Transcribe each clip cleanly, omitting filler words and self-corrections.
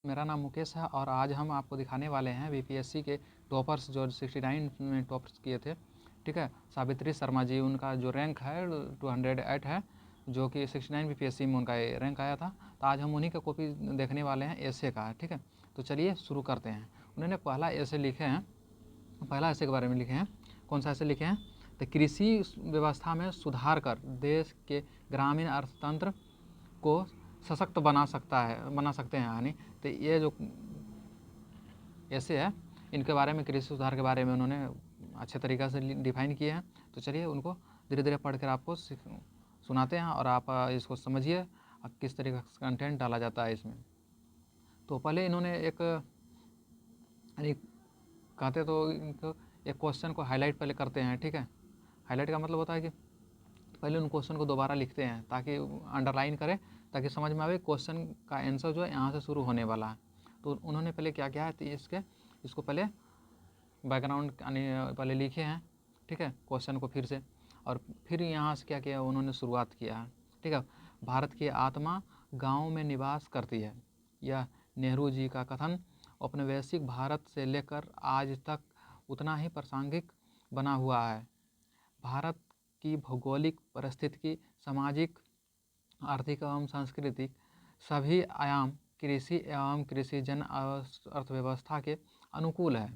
मेरा नाम मुकेश है और आज हम आपको दिखाने वाले हैं बीपीएससी के टॉपर्स जो 69 में टॉपर्स किए थे। ठीक है, सावित्री शर्मा जी, उनका जो रैंक है 208 है, जो कि 69 बीपीएससी में उनका रैंक आया था। तो आज हम उन्हीं का कॉपी देखने वाले हैं, ऐसे का। ठीक है, तो चलिए शुरू करते हैं। उन्होंने पहला ऐसे लिखे हैं, पहला ऐसे के बारे में लिखे हैं। कौन सा ऐसे लिखे हैं? तो कृषि व्यवस्था में सुधार कर देश के ग्रामीण अर्थतंत्र को सशक्त बना सकते हैं। यानी तो ये जो ऐसे है, इनके बारे में, कृषि सुधार के बारे में उन्होंने अच्छे तरीक़ा से डिफाइन किए हैं। तो चलिए उनको धीरे धीरे पढ़ कर आपको सुनाते हैं और आप इसको समझिए किस तरीके का कंटेंट डाला जाता है इसमें। तो पहले इन्होंने एक कहते तो एक क्वेश्चन को हाईलाइट पहले करते हैं। ठीक है, हाईलाइट का मतलब होता है कि पहले उन क्वेश्चन को दोबारा लिखते हैं ताकि अंडरलाइन करें, ताकि समझ में आवे क्वेश्चन का आंसर जो है यहाँ से शुरू होने वाला है। तो उन्होंने पहले क्या किया है, तो इसको पहले बैकग्राउंड यानी पहले लिखे हैं। ठीक है, क्वेश्चन को फिर से, और फिर यहाँ से क्या किया, उन्होंने शुरुआत किया है। ठीक है, भारत की आत्मा गाँव में निवास करती है। यह नेहरू जी का कथन औपनिवेशिक भारत से लेकर आज तक उतना ही प्रासंगिक बना हुआ है। भारत की भौगोलिक परिस्थिति, सामाजिक, आर्थिक एवं सांस्कृतिक सभी आयाम कृषि एवं कृषिजन अर्थव्यवस्था के अनुकूल है।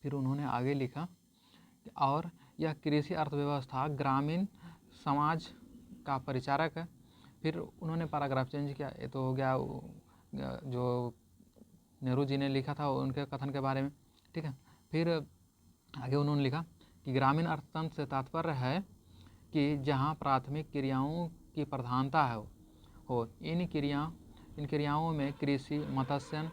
फिर उन्होंने आगे लिखा, और यह कृषि अर्थव्यवस्था ग्रामीण समाज का परिचारक है। फिर उन्होंने पैराग्राफ चेंज किया। ये तो हो गया जो नेहरू जी ने लिखा था उनके कथन के बारे में। ठीक है, फिर आगे उन्होंने लिखा कि ग्रामीण अर्थतंत्र से तात्पर्य है कि जहाँ प्राथमिक क्रियाओं की प्रधानता हो इन क्रियाओं में कृषि, मत्स्य,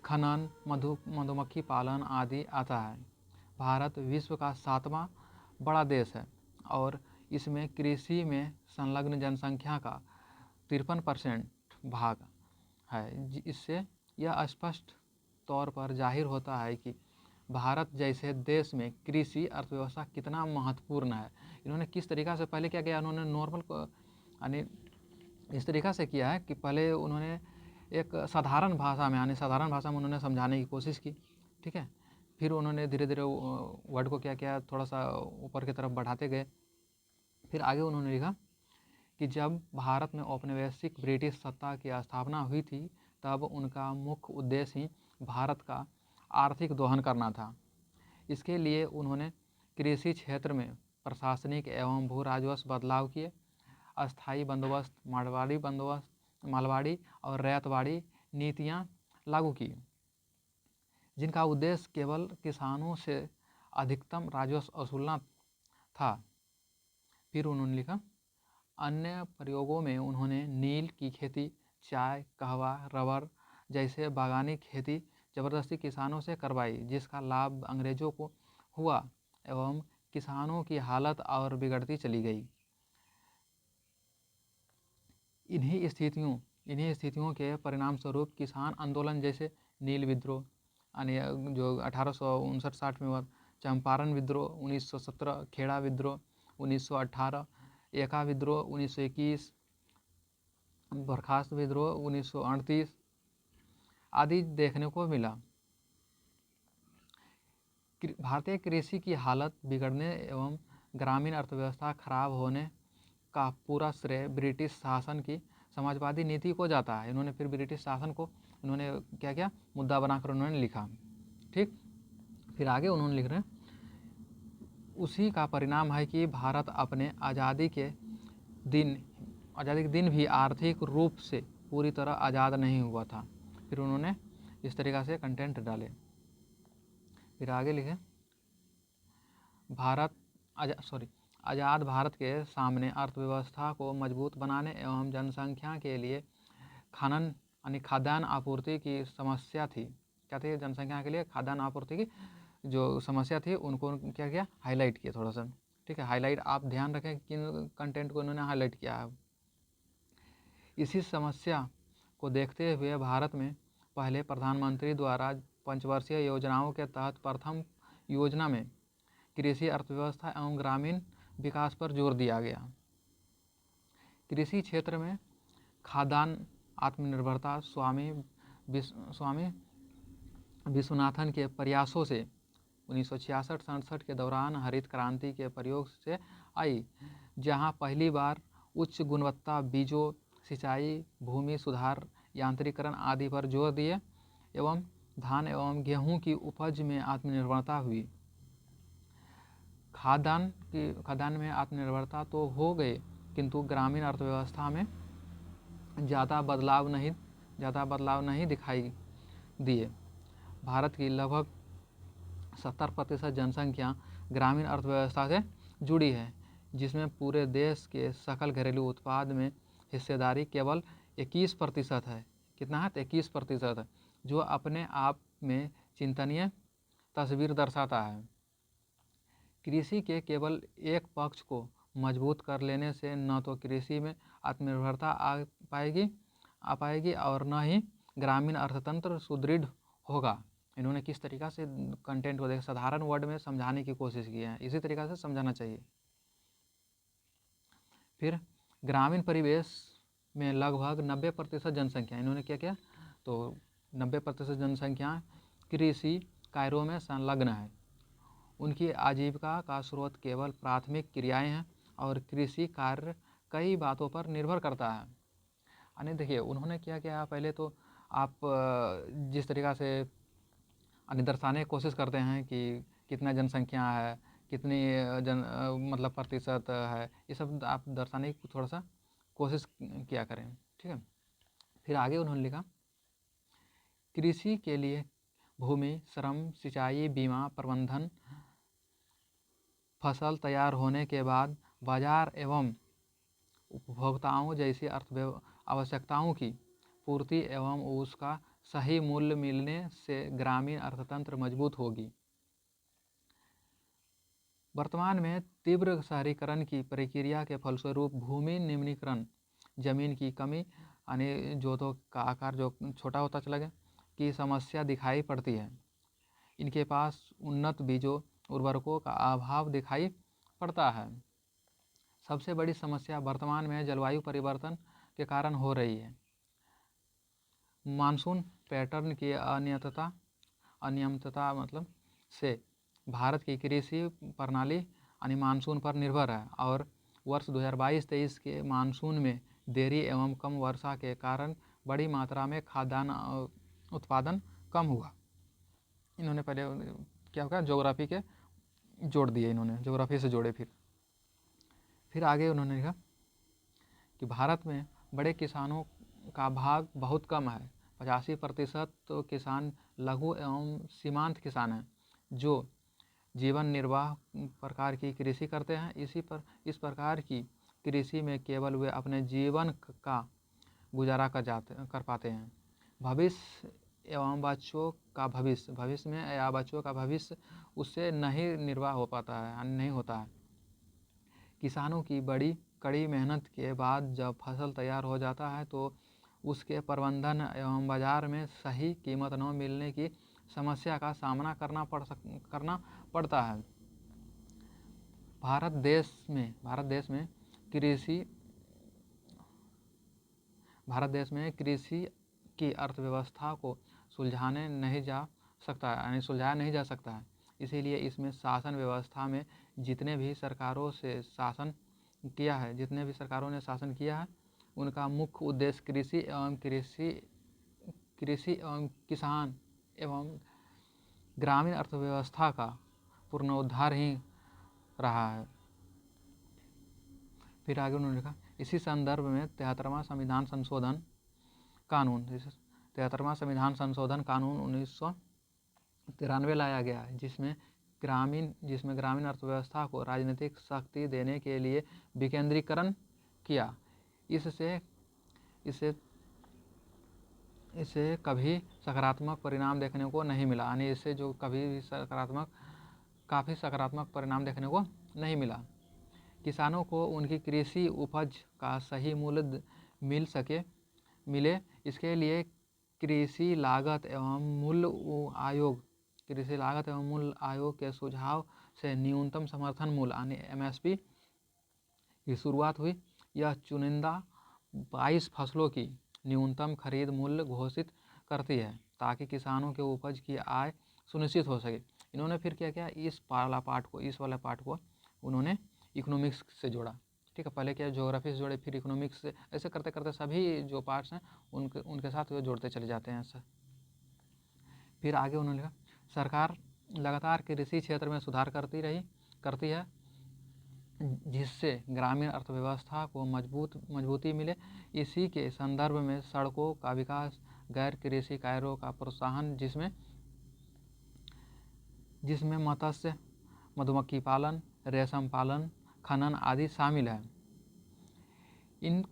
खनन, मधुमक्खी पालन आदि आता है। भारत विश्व का 7वां बड़ा देश है और इसमें कृषि में संलग्न जनसंख्या का 53% भाग है। इससे यह स्पष्ट तौर पर जाहिर होता है कि भारत जैसे देश में कृषि अर्थव्यवस्था कितना महत्वपूर्ण है। इन्होंने किस तरीक़ा से पहले क्या किया, उन्होंने नॉर्मल यानी इस तरीक़ा से किया है कि पहले उन्होंने एक साधारण भाषा में, यानी साधारण भाषा में उन्होंने समझाने की कोशिश की। ठीक है, फिर उन्होंने धीरे धीरे वर्ड को क्या किया, थोड़ा सा ऊपर की तरफ बढ़ाते गए। फिर आगे उन्होंने लिखा कि जब भारत में औपनिवेशिक ब्रिटिश सत्ता की स्थापना हुई थी, तब उनका मुख्य उद्देश्य ही भारत का आर्थिक दोहन करना था। इसके लिए उन्होंने कृषि क्षेत्र में प्रशासनिक एवं भू राजस्व बदलाव किए, अस्थायी बंदोबस्त, मालवाड़ी और रैयतवाड़ी नीतियाँ लागू की, जिनका उद्देश्य केवल किसानों से अधिकतम राजस्व वसूलना था। फिर उन्होंने लिखा, अन्य प्रयोगों में उन्होंने नील की खेती, चाय, कहवा, रबर जैसे बागानी खेती ज़बरदस्ती किसानों से करवाई, जिसका लाभ अंग्रेज़ों को हुआ एवं किसानों की हालत और बिगड़ती चली गई। इन्हीं स्थितियों के परिणाम स्वरूप किसान आंदोलन जैसे नील विद्रोह यानी जो 1859-60 में हुआ, चंपारण विद्रोह 1917, खेड़ा विद्रोह 1918, एका विद्रोह 1921, बर्खास्त विद्रोह 1938 आदि देखने को मिला। भारतीय कृषि की हालत बिगड़ने एवं ग्रामीण अर्थव्यवस्था खराब होने का पूरा श्रेय ब्रिटिश शासन की समाजवादी नीति को जाता है। इन्होंने फिर ब्रिटिश शासन को इन्होंने क्या किया, मुद्दा बनाकर उन्होंने लिखा। ठीक, फिर आगे उन्होंने लिख रहे हैं, उसी का परिणाम है कि भारत अपने आज़ादी के दिन भी आर्थिक रूप से पूरी तरह आज़ाद नहीं हुआ था। फिर उन्होंने इस तरीक़ा से कंटेंट डाले। फिर आगे लिखे, आज़ाद भारत के सामने अर्थव्यवस्था को मजबूत बनाने एवं जनसंख्या के लिए खनन यानी खाद्यान्न आपूर्ति की समस्या थी। क्या थी? जनसंख्या के लिए खाद्यान्न आपूर्ति की जो समस्या थी, उनको क्या किया, हाईलाइट किया थोड़ा सा। ठीक है, हाईलाइट आप ध्यान रखें किन कंटेंट को इन्होंने हाईलाइट किया है। इसी समस्या को देखते हुए भारत में पहले प्रधानमंत्री द्वारा पंचवर्षीय योजनाओं के तहत प्रथम योजना में कृषि अर्थव्यवस्था एवं ग्रामीण विकास पर जोर दिया गया। कृषि क्षेत्र में खाद्यान्न आत्मनिर्भरता स्वामी विश्वनाथन के प्रयासों से 1966-67 के दौरान हरित क्रांति के प्रयोग से आई, जहां पहली बार उच्च गुणवत्ता बीजों, सिंचाई, भूमि सुधार, यांत्रिकरण आदि पर जोर दिए एवं धान एवं गेहूं की उपज में आत्मनिर्भरता हुई। खाद्यान्न में आत्मनिर्भरता तो हो गए, किंतु ग्रामीण अर्थव्यवस्था में ज़्यादा बदलाव नहीं दिखाई दिए। भारत की लगभग 70% जनसंख्या ग्रामीण अर्थव्यवस्था से जुड़ी है, जिसमें पूरे देश के सकल घरेलू उत्पाद में हिस्सेदारी केवल 21% है। कितना है? 21%, जो अपने आप में चिंतनीय तस्वीर दर्शाता है। कृषि के केवल एक पक्ष को मजबूत कर लेने से न तो कृषि में आत्मनिर्भरता आ पाएगी और न ही ग्रामीण अर्थतंत्र सुदृढ़ होगा। इन्होंने किस तरीक़ा से कंटेंट को साधारण वर्ड में समझाने की कोशिश की है, इसी तरीक़ा से समझाना चाहिए। फिर ग्रामीण परिवेश में लगभग 90% जनसंख्या, इन्होंने क्या किया, तो 90% जनसंख्या कृषि कार्यों में संलग्न है। उनकी आजीविका का स्रोत केवल प्राथमिक क्रियाएं हैं और कृषि कार्य कई बातों पर निर्भर करता है। यानी देखिए उन्होंने क्या किया, पहले तो आप जिस तरीक़ा से दर्शाने की कोशिश करते हैं कि कितना जनसंख्या है, कितनी मतलब प्रतिशत है, ये सब आप दर्शाने की थोड़ा सा कोशिश किया करें, ठीक है। फिर आगे उन्होंने लिखा, कृषि के लिए भूमि, श्रम, सिंचाई, बीमा, प्रबंधन, फसल तैयार होने के बाद बाजार एवं उपभोक्ताओं जैसी आवश्यकताओं की पूर्ति एवं उसका सही मूल्य मिलने से ग्रामीण अर्थतंत्र मजबूत होगी। वर्तमान में तीव्र शहरीकरण की प्रक्रिया के फलस्वरूप भूमि निम्नीकरण, जमीन की कमी यानी जोतों का आकार जो छोटा होता चला गया की समस्या दिखाई पड़ती है। इनके पास उन्नत बीजों, उर्वरकों का अभाव दिखाई पड़ता है। सबसे बड़ी समस्या वर्तमान में जलवायु परिवर्तन के कारण हो रही है। मानसून पैटर्न की अनियमितता मतलब से भारत की कृषि प्रणाली यानी मानसून पर निर्भर है और वर्ष 2022-23 के मानसून में देरी एवं कम वर्षा के कारण बड़ी मात्रा में खाद्यान्न उत्पादन कम हुआ। इन्होंने पहले क्या होगा, ज्योग्राफी के जोड़ दिए, इन्होंने ज्योग्राफी से जोड़े। फिर आगे उन्होंने कहा कि भारत में बड़े किसानों का भाग बहुत कम है। 85% तो किसान लघु एवं सीमांत किसान हैं, जो जीवन निर्वाह प्रकार की कृषि करते हैं। इस प्रकार की कृषि में केवल वे अपने जीवन का गुजारा कर पाते हैं। भविष्य एवं बच्चों का भविष्य उससे नहीं निर्वाह हो पाता है, नहीं होता है। किसानों की बड़ी कड़ी मेहनत के बाद जब फसल तैयार हो जाता है तो उसके प्रबंधन एवं बाजार में सही कीमत न मिलने की समस्या का सामना करना पड़ता है। भारत देश में कृषि की अर्थव्यवस्था को सुलझाया नहीं जा सकता है। इसीलिए इसमें शासन व्यवस्था में जितने भी सरकारों ने शासन किया है, उनका मुख्य उद्देश्य कृषि एवं किसान एवं ग्रामीण अर्थव्यवस्था का पुनरुद्धार ही रहा है। फिर आगे उन्होंने लिखा, इसी संदर्भ में 73वां संविधान संशोधन कानून 1993 लाया गया है, जिसमें ग्रामीण अर्थव्यवस्था को राजनीतिक शक्ति देने के लिए विकेंद्रीकरण किया। इससे कभी सकारात्मक परिणाम देखने को नहीं मिला, यानी इससे जो काफ़ी सकारात्मक परिणाम देखने को नहीं मिला। किसानों को उनकी कृषि उपज का सही मूल्य मिले, इसके लिए कृषि लागत एवं मूल्य आयोग के सुझाव से न्यूनतम समर्थन मूल्य यानी MSP की शुरुआत हुई। यह चुनिंदा 22 फसलों की न्यूनतम खरीद मूल्य घोषित करती है ताकि किसानों के उपज की आय सुनिश्चित हो सके। इन्होंने फिर क्या किया, इस वाला पार्ट को उन्होंने इकोनॉमिक्स से जोड़ा। ठीक है, पहले क्या ज्योग्राफी से जोड़े, फिर इकोनॉमिक्स से, ऐसे करते करते सभी जो पार्ट्स हैं उनके साथ वो जोड़ते चले जाते हैं ऐसा। फिर आगे उन्होंने लिखा, सरकार लगातार कृषि क्षेत्र में सुधार करती है जिससे ग्रामीण अर्थव्यवस्था को मजबूती मिले। इसी के संदर्भ में सड़कों का विकास, गैर कृषि कार्यों का प्रोत्साहन, जिसमें मत्स्य, मधुमक्खी पालन, रेशम पालन, खनन आदि शामिल है। इन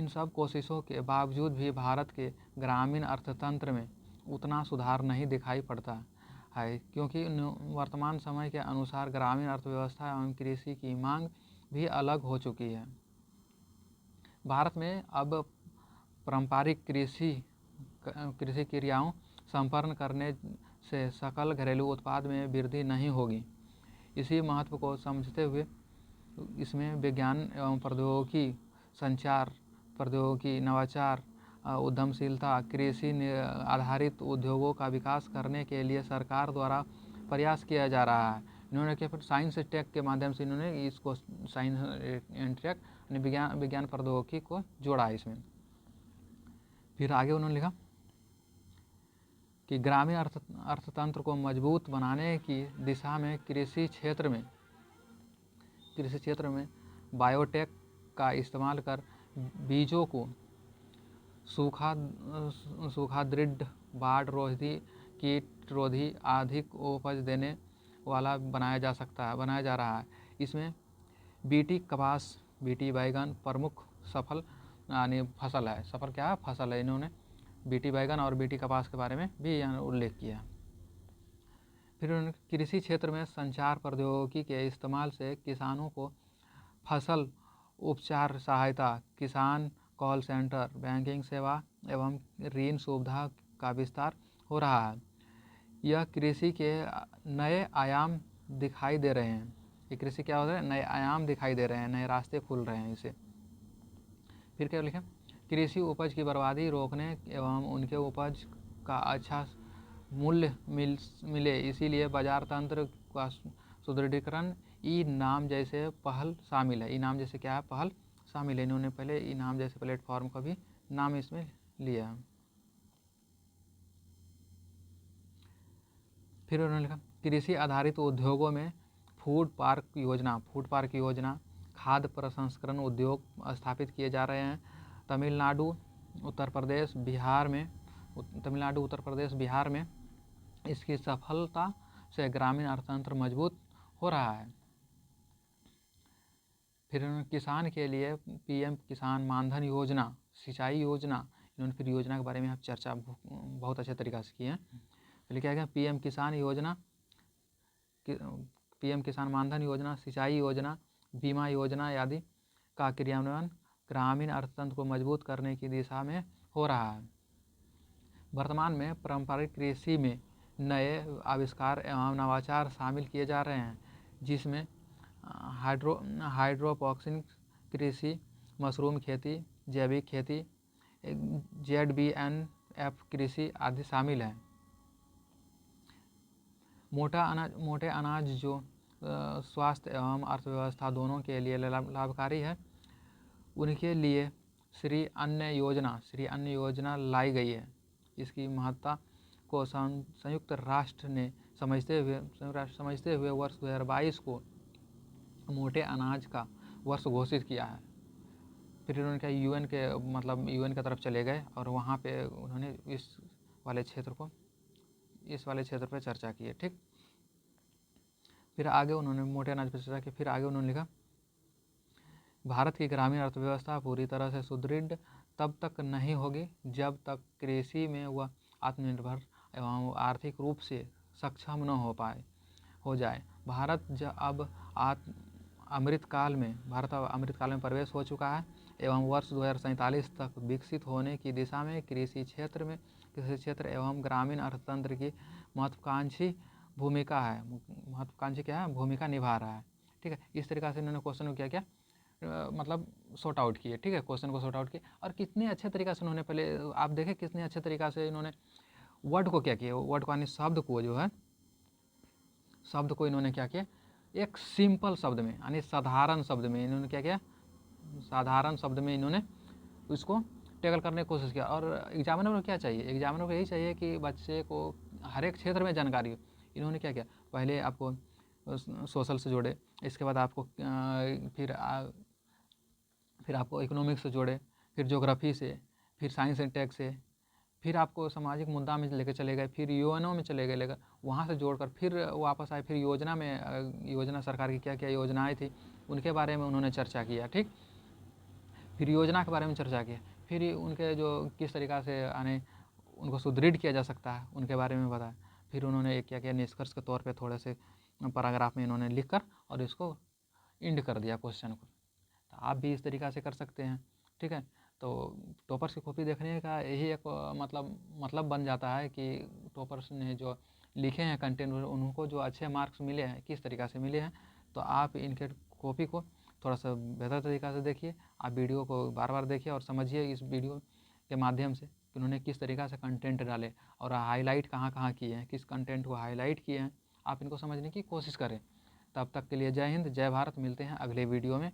सब कोशिशों के बावजूद भी भारत के ग्रामीण अर्थतंत्र में उतना सुधार नहीं दिखाई पड़ता है, क्योंकि वर्तमान समय के अनुसार ग्रामीण अर्थव्यवस्था एवं कृषि की मांग भी अलग हो चुकी है। भारत में अब पारंपरिक कृषि क्रियाओं संपन्न करने से सकल घरेलू उत्पाद में वृद्धि नहीं होगी। इसी महत्व को समझते हुए इसमें विज्ञान एवं प्रौद्योगिकी, संचार प्रौद्योगिकी, नवाचार, उद्यमशीलता, कृषि आधारित उद्योगों का विकास करने के लिए सरकार द्वारा प्रयास किया जा रहा है। इन्होंने क्या, फिर साइंस टेक के माध्यम से इन्होंने इसको साइंस एंड टेक विज्ञान प्रौद्योगिकी को जोड़ा इसमें। फिर आगे उन्होंने लिखा कि ग्रामीण अर्थतंत्र को मजबूत बनाने की दिशा में कृषि क्षेत्र में बायोटेक का इस्तेमाल कर बीजों को सूखा दृढ़, बाढ़ रोधी, कीट रोधी, अधिक उपज देने वाला बनाया जा रहा है। इसमें बीटी कपास, बीटी बैगन प्रमुख सफल फसल है। सफल क्या है? फसल है। इन्होंने बीटी बैगन और बीटी कपास के बारे में भी यहाँ उल्लेख किया। फिर उन्होंने कृषि क्षेत्र में संचार प्रौद्योगिकी के इस्तेमाल से किसानों को फसल उपचार सहायता, किसान कॉल सेंटर, बैंकिंग सेवा एवं ऋण सुविधा का विस्तार हो रहा है। यह कृषि के नए आयाम दिखाई दे रहे हैं। ये कृषि क्या हो रहा है? नए आयाम दिखाई दे रहे हैं, नए रास्ते खुल रहे हैं इसे। फिर क्या लिखें, कृषि उपज की बर्बादी रोकने एवं उनके उपज का अच्छा मूल्य मिले, इसीलिए बाजार तंत्र का सुदृढ़ीकरण ई नाम जैसे पहल शामिल है। ई नाम जैसे क्या है? पहल शामिल है। इन्होंने पहले ई नाम जैसे प्लेटफॉर्म का भी नाम इसमें लिया। फिर उन्होंने लिखा, कृषि आधारित उद्योगों में फूड पार्क योजना, खाद्य प्रसंस्करण उद्योग स्थापित किए जा रहे हैं। तमिलनाडु, उत्तर प्रदेश, बिहार में इसकी सफलता से ग्रामीण अर्थतंत्र मजबूत हो रहा है। फिर किसान के लिए पीएम किसान मानधन योजना, सिंचाई योजना, इन्होंने फिर योजना के बारे में आप चर्चा बहुत अच्छे तरीक़े से की है। पहले क्या पीएम किसान मानधन योजना, सिंचाई योजना, बीमा योजना आदि का क्रियान्वयन ग्रामीण अर्थतंत्र को मजबूत करने की दिशा में हो रहा है। वर्तमान में पारंपरिक कृषि में नए आविष्कार एवं नवाचार शामिल किए जा रहे हैं, जिसमें हाइड्रोपोनिक्स कृषि, मशरूम खेती, जैविक खेती, ZBNF कृषि आदि शामिल है। मोटे अनाज जो स्वास्थ्य एवं अर्थव्यवस्था दोनों के लिए लाभकारी है, उनके लिए श्री अन्न योजना लाई गई है। इसकी महत्ता को संयुक्त राष्ट्र ने समझते हुए वर्ष 2022 को मोटे अनाज का वर्ष घोषित किया है। फिर उन्होंने क्या, यूएन की तरफ चले गए और वहाँ पे उन्होंने इस वाले क्षेत्र पर चर्चा की है। ठीक, फिर आगे उन्होंने मोटे अनाज पर चर्चा की। फिर आगे उन्होंने लिखा, भारत की ग्रामीण अर्थव्यवस्था पूरी तरह से सुदृढ़ तब तक नहीं होगी जब तक कृषि में वह आत्मनिर्भर एवं आर्थिक रूप से सक्षम न हो जाए। भारत अब अमृत काल में प्रवेश हो चुका है एवं वर्ष 2047 तक विकसित होने की दिशा में कृषि क्षेत्र एवं ग्रामीण अर्थतंत्र की महत्वाकांक्षी भूमिका निभा रहा है। ठीक है, इस तरीक़ा से इन्होंने क्वेश्चन को क्या मतलब सॉर्ट आउट किए, ठीक है, क्वेश्चन को सॉर्ट आउट किए। और कितने अच्छे तरीक़े से उन्होंने, पहले आप देखें कितने अच्छे तरीक़ा से इन्होंने वर्ड को क्या किया, वर्ड को यानी शब्द को जो है, शब्द को इन्होंने क्या किया, एक सिंपल शब्द में यानी साधारण शब्द में इन्होंने क्या किया, साधारण शब्द में इन्होंने उसको टैकल करने की कोशिश किया। और एग्जामिनर को क्या चाहिए, एग्जामिनर को यही चाहिए कि बच्चे को हर एक क्षेत्र में जानकारी हो। इन्होंने क्या किया, पहले आपको सोशल से जोड़े, इसके बाद आपको फिर आपको इकोनॉमिक्स से जोड़े, फिर ज्योग्राफी से, फिर साइंस एंड टेक से, फिर आपको सामाजिक मुद्दा में लेकर चले गए, फिर यूएनओ में चले गए लेकर, वहाँ से जोड़कर फिर वापस आए, फिर योजना में, योजना सरकार की क्या क्या योजनाएं थी उनके बारे में उन्होंने चर्चा किया, ठीक, फिर योजना के बारे में चर्चा किया, फिर उनके जो किस तरीक़ा से आने उनको सुदृढ़ किया जा सकता है उनके बारे में बताया। फिर उन्होंने क्या किया, निष्कर्ष के तौर पे थोड़े से पैराग्राफ में इन्होंने लिख कर और इसको एंड कर दिया क्वेश्चन को। तो आप भी इस तरीक़ा से कर सकते हैं, ठीक है। तो टॉपर्स की कॉपी देखने का यही एक मतलब बन जाता है कि टॉपर्स ने जो लिखे हैं कंटेंट उनको जो अच्छे मार्क्स मिले हैं किस तरीक़ा से मिले हैं। तो आप इनके कॉपी को थोड़ा सा बेहतर तरीक़ा से देखिए, आप वीडियो को बार बार देखिए और समझिए इस वीडियो के माध्यम से कि उन्होंने किस तरीक़ा से कंटेंट डाले और हाईलाइट कहाँ कहाँ किए हैं, किस कंटेंट को हाईलाइट किए हैं, आप इनको समझने की कोशिश करें। तब तक के लिए जय हिंद, जय भारत, मिलते हैं अगले वीडियो में।